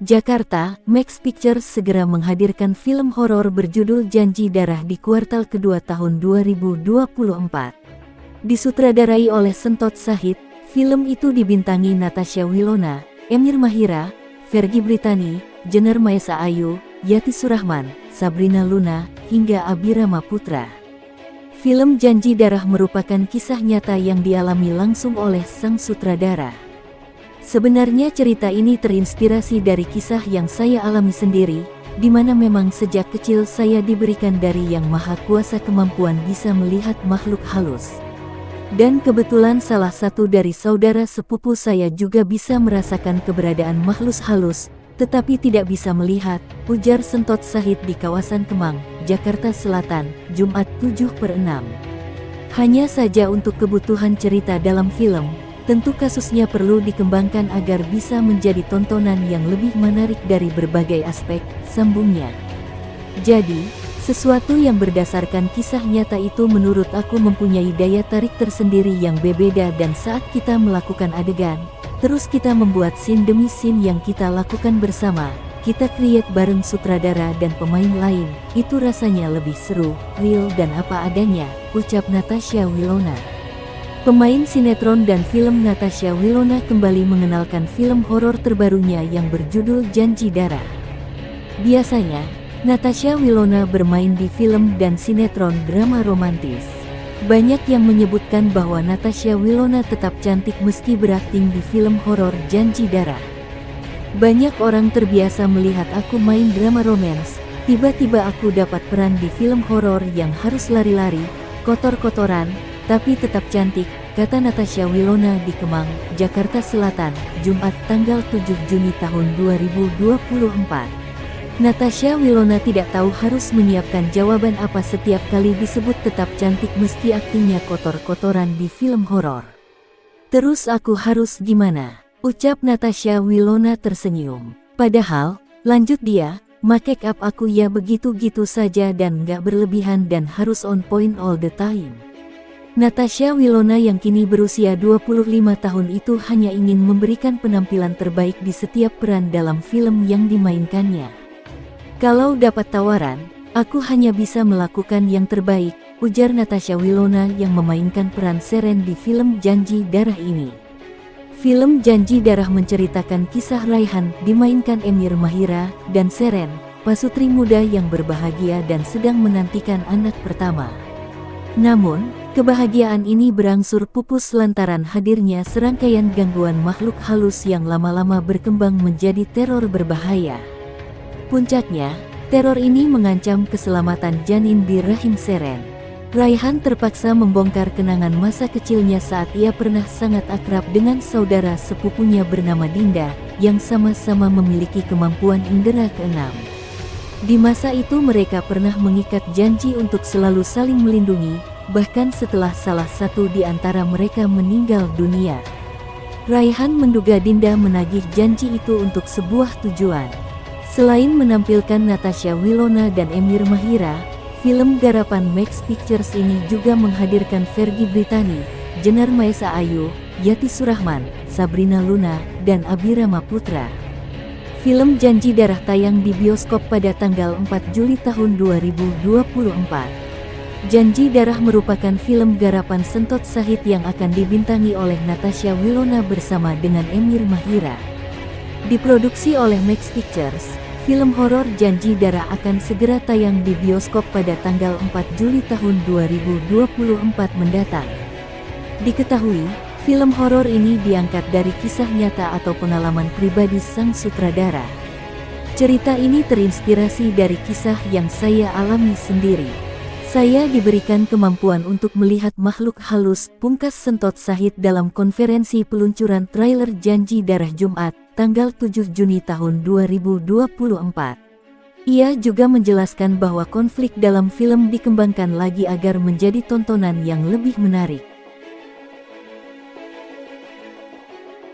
Jakarta, Max Pictures segera menghadirkan film horor berjudul Janji Darah di kuartal kedua tahun 2024. Disutradarai oleh Sentot Sahid, film itu dibintangi Natasha Wilona, Emir Mahira, Fergie Britani, Jenar Maesa Ayu, Yati Surahman, Sabrina Luna, hingga Abirama Putra. Film Janji Darah merupakan kisah nyata yang dialami langsung oleh sang sutradara. Sebenarnya cerita ini terinspirasi dari kisah yang saya alami sendiri, di mana memang sejak kecil saya diberikan dari Yang Maha Kuasa kemampuan bisa melihat makhluk halus. Dan kebetulan salah satu dari saudara sepupu saya juga bisa merasakan keberadaan makhluk halus, tetapi tidak bisa melihat, ujar Sentot Sahid di kawasan Kemang, Jakarta Selatan, Jumat 7/6. Hanya saja untuk kebutuhan cerita dalam film, tentu kasusnya perlu dikembangkan agar bisa menjadi tontonan yang lebih menarik dari berbagai aspek, sambungnya. Jadi, sesuatu yang berdasarkan kisah nyata itu menurut aku mempunyai daya tarik tersendiri yang berbeda, dan saat kita melakukan adegan, terus kita membuat scene demi scene yang kita lakukan bersama, kita create bareng sutradara dan pemain lain, itu rasanya lebih seru, real dan apa adanya, ucap Natasha Wilona. Pemain sinetron dan film Natasha Wilona kembali mengenalkan film horor terbarunya yang berjudul Janji Darah. Biasanya, Natasha Wilona bermain di film dan sinetron drama romantis. Banyak yang menyebutkan bahwa Natasha Wilona tetap cantik meski berakting di film horor Janji Darah. Banyak orang terbiasa melihat aku main drama romance, tiba-tiba aku dapat peran di film horor yang harus lari-lari, kotor-kotoran, tapi tetap cantik, kata Natasha Wilona di Kemang, Jakarta Selatan, Jumat tanggal 7 Juni tahun 2024. Natasha Wilona tidak tahu harus menyiapkan jawaban apa setiap kali disebut tetap cantik meski aktingnya kotor-kotoran di film horor. Terus aku harus gimana? Ucap Natasha Wilona tersenyum. Padahal, lanjut dia, make up aku ya begitu-gitu saja dan gak berlebihan dan harus on point all the time. Natasha Wilona yang kini berusia 25 tahun itu hanya ingin memberikan penampilan terbaik di setiap peran dalam film yang dimainkannya. Kalau dapat tawaran, aku hanya bisa melakukan yang terbaik, ujar Natasha Wilona yang memainkan peran Seren di film Janji Darah ini. Film Janji Darah menceritakan kisah Raihan dimainkan Emir Mahira dan Seren, pasutri muda yang berbahagia dan sedang menantikan anak pertama. Namun, kebahagiaan ini berangsur pupus lantaran hadirnya serangkaian gangguan makhluk halus yang lama-lama berkembang menjadi teror berbahaya. Puncaknya, teror ini mengancam keselamatan janin di rahim Seren. Raihan terpaksa membongkar kenangan masa kecilnya saat ia pernah sangat akrab dengan saudara sepupunya bernama Dinda, yang sama-sama memiliki kemampuan indera keenam. Di masa itu mereka pernah mengikat janji untuk selalu saling melindungi, bahkan setelah salah satu di antara mereka meninggal dunia. Raihan menduga Dinda menagih janji itu untuk sebuah tujuan. Selain menampilkan Natasha Wilona dan Emir Mahira, film garapan Max Pictures ini juga menghadirkan Fergie Britani, Jenar Maesa Ayu, Yati Surahman, Sabrina Luna, dan Abirama Putra. Film Janji Darah tayang di bioskop pada tanggal 4 Juli tahun 2024. Janji Darah merupakan film garapan Sentot Sahid yang akan dibintangi oleh Natasha Wilona bersama dengan Emir Mahira. Diproduksi oleh Max Pictures, film horor Janji Darah akan segera tayang di bioskop pada tanggal 4 Juli tahun 2024 mendatang. Diketahui, film horor ini diangkat dari kisah nyata atau pengalaman pribadi sang sutradara. Cerita ini terinspirasi dari kisah yang saya alami sendiri. Saya diberikan kemampuan untuk melihat makhluk halus, pungkas Sentot Sahid dalam konferensi peluncuran trailer Janji Darah Jumat, tanggal 7 Juni tahun 2024. Ia juga menjelaskan bahwa konflik dalam film dikembangkan lagi agar menjadi tontonan yang lebih menarik.